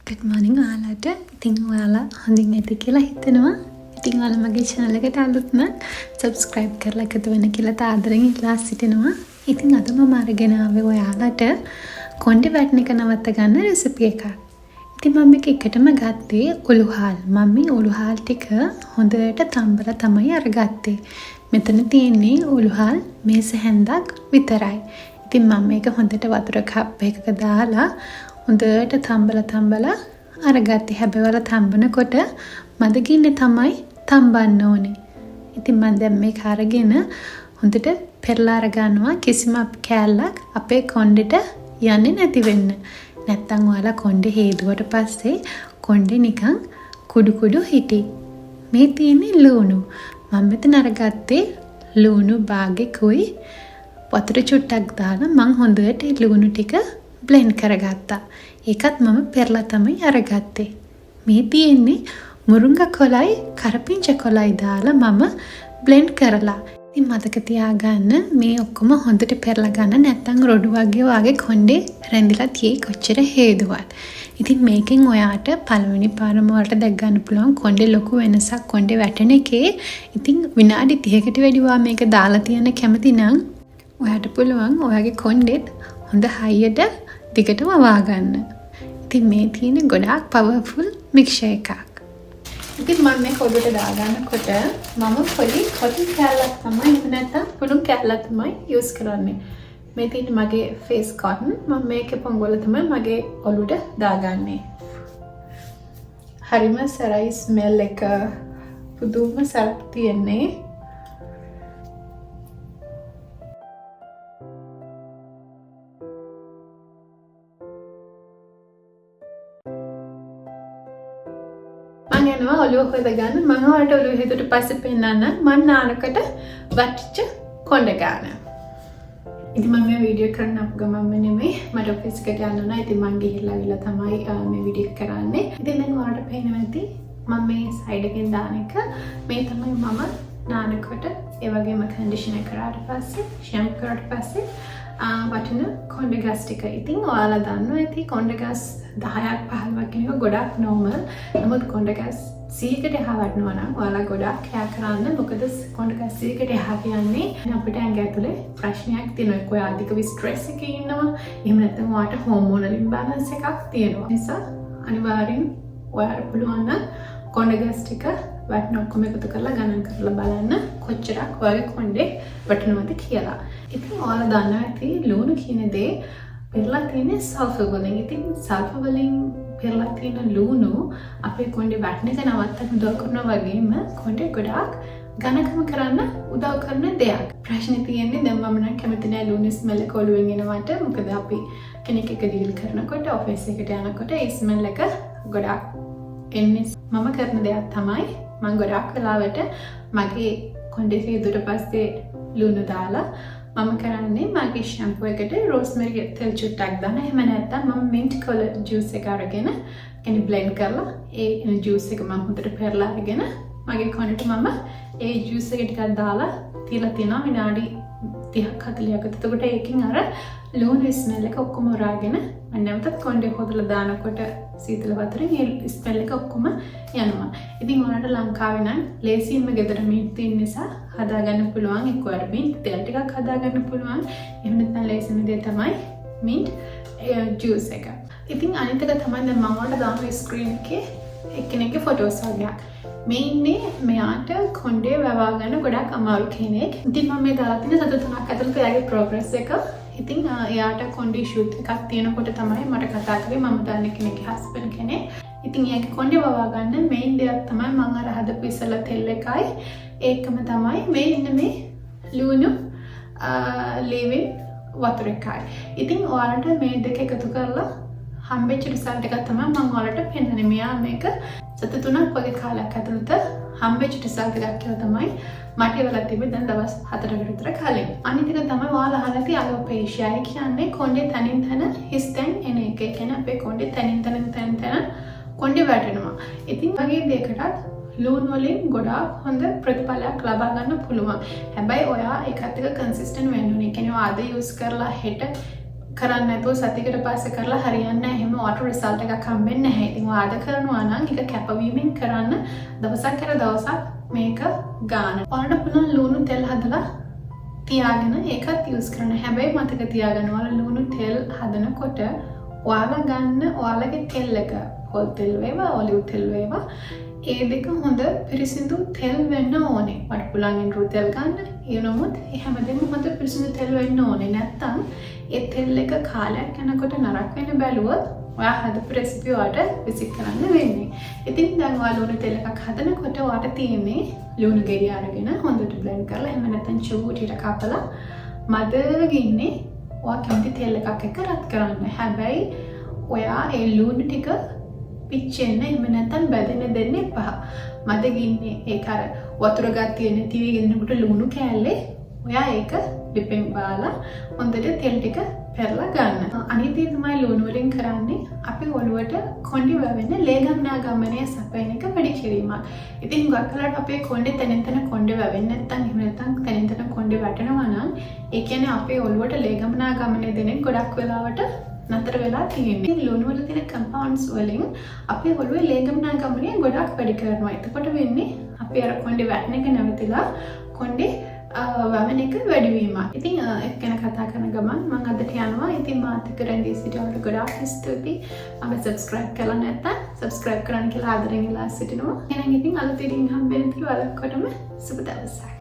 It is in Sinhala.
Good morning ඔයාලට. ඉතින් ඔයාලා හොඳින් ඇති කියලා හිතනවා. ඉතින් ඔයාලා මගේ channel එකට අලුත් නම් subscribe කරලා එකතු වෙන්න කියලා ආදරෙන් ඉල්ලා සිටිනවා. ඉතින් අද මම අරගෙන ආවේ ඔයාලට කොණ්ඩේ වැටෙන එක නවත්ත ගන්න recipe එකක්. ඉතින් මම මේක එකටම ගත්තේ උළුහාල්. මම මේ උළුහාල් ටික හොඳට තම්බලා තමයි අරගත්තේ. මෙතන තියෙන්නේ උළුහාල් මේස හැන්දක් විතරයි. ඉතින් මම මේක හොඳට වතුර කප් එකක දාලා හොඳට තම්බලා අරගත්තේ. හැබැයි වල තම්බනකොට මද ගින්නේ තමයි තම්බන්න ඕනේ. ඉතින් මම දැන් මේක අරගෙන හොඳට පෙරලා අර ගන්නවා කිසිම කෑල්ලක් අපේ කොණ්ඩෙට යන්නේ නැති වෙන්න. නැත්තම් ඔයාලා කොණ්ඩේ හේදුවට පස්සේ කොණ්ඩේ නිකන් කුඩු හිටි. මේ තියෙන්නේ ලුණු. මම මෙතන අරගත්තේ ලුණු භාගෙකුයි වතුර චුට්ටක් දාලා මම හොඳට ලුණු ටික blend කරගත්තා. ඒකත් මම පෙරලා තමයි අරගත්තේ. මේ තියෙන්නේ මුරුංගා කොළයි කරපිංචා කොළයි දාලා මම blend කරලා. ඉතින් මතක තියාගන්න මේ ඔක්කොම හොඳට පෙරලා ගන්න නැත්නම් රොඩු වගේ කොණ්ඩේ රැඳිලා තියෙයි කොච්චර හේදුවත්. ඉතින් මේකෙන් ඔයාට පළවෙනි පාරම වලට දැක් ගන්න පුළුවන් කොණ්ඩේ ලොකු වෙනසක් කොණ්ඩේ වැටෙන එකේ. ඉතින් විනාඩි 30කට වැඩිවා මේක දාලා තියන්න කැමති නම් ඔයාට පුළුවන් ඔයාගේ කොණ්ඩෙත් හොඳ හයියට දිගටම වවා ගන්න. ඉතින් මේ තියෙන ගොඩාක් පවර්ෆුල් මික්ස්චර් එකක්. ඉතින් මම මේ කොඩුවට දාගන්නකොට මම පොඩි කොටන් කෑල්ලක් තමයි එහෙම නැත්නම් පුළුන් කෑල්ලක් තමයි යූස් කරන්නේ. මේ තියෙන මගේ ෆේස් කොටන් මම මේකේ පොංගොල තමයි මගේ ඔළුවට දාගන්නේ. හරිම සරයි ස්මෙල් එක පුදුම සරක් තියෙන්නේ. යනවා ඔළුව හොදගන්න. මම ඔයාලට ඔළුව හේතුවට පස්සේ පෙන්නන්න මම නානකට වටිච්ච කොණ්ඩ ගන්න. ඉතින් මම මේ වීඩියෝ කරන්න අප ගමන්ම නෙමෙයි මට ඔෆිස් එකට යන්න ඕන. ඉතින් මම ගිහිල්ලා ආවිල්ලා තමයි මේ වීඩියෝ කරන්නේ. ඉතින් දැන් ඔයාලට පේනවා ඇති මම මේ සයිඩ් එකෙන් දාන එක මේ තමයි මම නානකොට ඒ වගේම කන්ඩිෂනර් කරාට පස්සේ ෂැම්පු කරාට පස්සේ වටින කොණ්ඩ ගස් ටික. ඉතින් ඔයාලා දන්නවා ඇති කොණ්ඩ ගස් 10ක් 15ක් කියන එක ගොඩක් normal. නමුත් කොණ්ඩ ගස් 100කට එහා වටනවා නම් ඔයාලා ගොඩක් කෑ කරන්න. මොකද කොණ්ඩ ගස් 100කට එහා කියන්නේ අපිට ඇඟ ඇතුලේ ප්‍රශ්නයක් තියෙනවා. එක්ක ඔයා අධික ස්ට්‍රෙස් එකේ ඉන්නවා. එහෙම නැත්නම් ඔයාට හෝමෝනල් ඉම්බැලන්ස් එකක් තියෙනවා. නිසා අනිවාර්යෙන් ඔයාලට පුළුවන් නම් කොණ්ඩ ගස් ටික වටන ඔක්කොම එකතු කරලා ගණන් කරලා බලන්න කොච්චරක් ඔයාගේ කොණ්ඩේ වටනවද කියලා. ඉතින් ඔයාලා දන්නවා ඇති ලුණු කියන දේ පෙරලා තියෙන්නේ සල්ෆර් වලින්. ඉතින් සල්ෆර් වලින් පෙරලා තියෙන ලුණු අපේ කොණ්ඩේ වැටෙන එක නවත්තන්න උදව් කරනවා වගේම කොණ්ඩේ ගොඩාක් ඝනකම කරන්න උදව් කරන දෙයක්. ප්‍රශ්නේ තියෙන්නේ දැන් මම නම් කැමති නෑ ලුණු ස්මෙල් එක ඔළුවෙන් එනවට. මොකද අපි කෙනෙක් එක්ක ඩීල් කරනකොට ඔෆිස් එකට යනකොට ඒ ස්මෙල් එක ගොඩාක් එන්නේ. මම කරන දෙයක් තමයි මම ගොඩාක් වෙලාවට මගේ කොණ්ඩේ හේදුවට පස්සේ ලුණු දාලා මම කරන්නේ මගේ ෂැම්පූ එකට රෝස්මෙරි තෙල් චුට්ටක් දාන. එහෙම නැත්නම් මම මින්ට් කලර් ජූස් එක අරගෙන එනි බ්ලෙන්ඩ් කරලා ඒ ජූස් එක මම හොඳට පෙරලා අරගෙන මගේ කොණ්ඩේට මම ඒ ජූස් එක ටිකක් දාලා තියලා තියෙනවා විනාඩි 30ක් 40ක්. එතකොට ඒකෙන් අර ලුණු ස්මෙල් එක ඔක්කොම උරාගෙන මම නැවතත් කොණ්ඩේ හොදලා දානකොට සීතල වතුරෙන් ඒ ස්මෙල් එක ඔක්කොම යනවා. ඉතින් ඔයාලට ලංකාවේ නම් ලේසියෙන්ම ගෙදර මින්ට් තියෙන නිසා හදාගන්න පුළුවන්. එක්ක ඔයාලට මින්ට් තෙල් ටිකක් හදාගන්න පුළුවන්. එහෙම නැත්නම් ලේසියෙන්ම දේ තමයි මින්ට් ජූස් එක. ඉතින් අනිත් එක තමයි දැන් මම ඔයාලට දාන ස්ක්‍රීන් එකේ එක්කෙනෙක්ගේ ෆොටෝස් වගේක්. මේ ඉන්නේ මෙයාට කොණ්ඩේ වවා ගන්න ගොඩක් අමාරු කෙනෙක්. ඉතින් මම මේ දාලා තියෙන සත 3ක් ඇතුළත එයාගේ ප්‍රෝග්‍රස් එක. ඉතින් එයාට කොණ්ඩේ ෂූට් එකක් තියෙනකොට තමයි මට කතා කරේ මම දන්න කෙනෙක්ගේ හස්බන්ඩ් කෙනෙක්. ඉතින් එයාගේ කොණ්ඩේ වවා ගන්න මේන් දෙයක් තමයි මම අර හදපු ඉස්සලා තෙල් එකයි ඒකම තමයි මේ ඉන්න මේ ලුණු ලීවින් වතුර එකයි. ඉතින් ඔයාලට මේ දෙක එකතු කරලා හම්බෙච්ච රිසල්ට් එක තමයි මම ඔයාලට පෙන්නන්නේ. මෙයා මේක සත 3ක් වගේ කාලයක් ඇතුළත හම්බෙච්ච රිසල්ට් එකක් කියලා තමයි මට වෙලා තිබෙන්නේ දැන් දවස් 4කට විතර කලින්. අනිත් එක තමයි ඔයාලා අහලා තියෙන අලෝපේෂියා. ඒ කියන්නේ කොණ්ඩේ තනින් තන හිස් තැන් එන එක. ඒ කියන්නේ අපේ කොණ්ඩේ තනින් තන කොණ්ඩේ වැටෙනවා. ඉතින් වගේ දෙයකටත් ලුණු වලින් ගොඩාක් හොඳ ප්‍රතිඵලයක් ලබා ගන්න පුළුවන්. හැබැයි ඔයා ඒකත් එක්ක කන්සිස්ටන්ට් වෙන්න ඕනේ. ඒ කියන්නේ ඔයා අද යූස් කරලා හෙට කරන්න නැතුව සතියකට පස්සේ කරලා හරියන්නේ නැහැ. එහෙම ඔයාලට රිසල්ට් එකක් හම්බෙන්නේ නැහැ. ඉතින් ඔයා අද කරනවා නම් ඒක කැපවීමෙන් කරන්න දවසක් කර දවසක් මේක ගන්න. ඔයාලට පුළුවන් ලුණු තෙල් හදලා තියාගෙන ඒකත් යූස් කරන්න. හැබැයි මතක තියාගන්න ඔයාලා ලුණු තෙල් හදනකොට ඔයාලා ගන්න ඔයාලගේ තෙල් එක පොල් තෙල් වේවා ඔලිව් තෙල් වේවා ඒ දෙක හොඳ පිරිසිදු තෙල් වෙන්න ඕනේ. ඔයාලට පුළුවන් ඉන්ද්‍රු තෙල් ගන්න. ඒ නමුත් ඒ හැමදේම හොඳ පිරිසිදු තෙල් වෙන්න ඕනේ. නැත්තම් ඒ තෙල් එක කාලයක් යනකොට නරක වෙන බැලුවොත් ඔයා හදපු රෙසිපි වලට විසික් කරන්න වෙන්නේ. ඉතින් දැන් ඔයා ලුණු තෙල් එකක් හදනකොට ඔයාට තියෙන්නේ ලුණු ගෙඩි අරගෙන හොඳට බ්ලෙන්ඩ් කරලා එහෙම නැත්නම් චූටියට කපලා මද ගින්නේ ඔයා කැමති තෙල් එකක් එක්ක රත් කරන්න. හැබැයි ඔයා ඒ ලුණු ටික පිච්චෙන්න එහෙම නැත්නම් බැදෙන්න දෙන්න එපා. මද ගින්නේ ඒක අර වතුර ගතිය නැති වෙගෙනකොට ලුණු කෑල්ලේ ඔයා ඒක ලිපෙන් බාලා හොඳට තෙල් ටික පෙරලා ගන්න. අනිත් දේ තමයි ලුණු වලින් කරන්නේ අපි ඔළුවට කොණ්ඩේ වැවෙන්න ලේගම්නාගමනය සපයන එක වැඩි කිරීමක්. ඉතින් ගොඩක් අපේ කොණ්ඩේ තැනින් තැන කොණ්ඩේ වැවෙන්නේ නැත්නම් එහෙම නැත්නම් තැනින් තැන කොණ්ඩේ වැටෙනවා නම් ඒ කියන්නේ අපේ ඔළුවට ලේගම්නාගමනය දෙන්නේ ගොඩක් වෙලාවට නතර වෙලා තියෙන්නේ. ලුණු වල තියෙන කම්පවුන්ඩ්ස් වලින් අපේ ඔළුවේ ලේගම්නාගමනය ගොඩක් වැඩි කරනවා. එතකොට වෙන්නේ අපි අර කොණ්ඩේ වැටෙන එක නැවතිලා කොණ්ඩේ වමන එක වැඩිවීමක්. ඉතින් ඒක ගැන කතා කරන ගමන් මම අදට යනවා. ඉතින් මාත් එක්ක රැඳී සිටිනවට ගොඩාක් ස්තුතියි. මම සබ්ස්ක්‍රයිබ් කරලා නැත්නම් සබ්ස්ක්‍රයිබ් කරන්න කියලා ආදරෙන් ඉල්ලා සිටිනවා. එහෙනම් ඉතින් අලුත් වීඩියෝ හම්බෙන්න තුරු ඔයාලටම සුබ දවසක්.